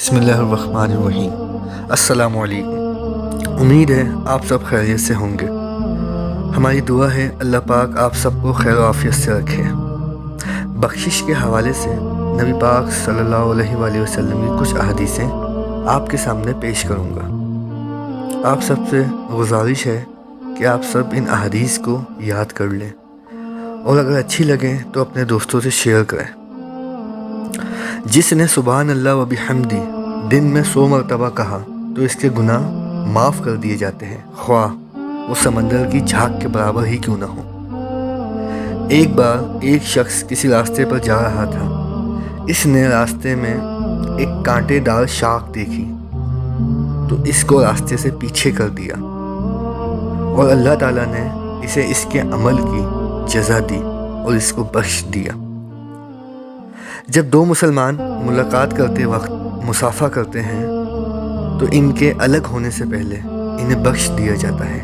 बिस्मिल्लाहिर्रहमानिर्रहीम। अस्सलामु अलैकुम। उम्मीद है आप सब खैरियत से होंगे। हमारी दुआ है अल्लाह पाक आप सबको खैर व आफियत से रखे। बख्शिश के हवाले से नबी पाक सल्लल्लाहु अलैहि वसल्लम की कुछ अहदीसें आपके सामने पेश करूँगा। आप सबसे गुजारिश है कि आप सब इन अहदीस को याद कर लें और अगर अच्छी लगें तो अपने दोस्तों से शेयर करें। जिसने सुबहान अल्लाह व बिहम्दी दिन में 100 मरतबा कहा तो इसके गुनाह माफ़ कर दिए जाते हैं, ख्वाह वो समंदर की झाग के बराबर ही क्यों ना हो। एक बार एक शख्स किसी रास्ते पर जा रहा था। इसने रास्ते में एक कांटेदार शाख देखी तो इसको रास्ते से पीछे कर दिया और अल्लाह ताला ने इसे इसके अमल की जज़ा दी और इसको बख्श दिया। जब दो मुसलमान मुलाकात करते वक्त मुसाफा करते हैं तो इनके अलग होने से पहले इन्हें बख्श दिया जाता है।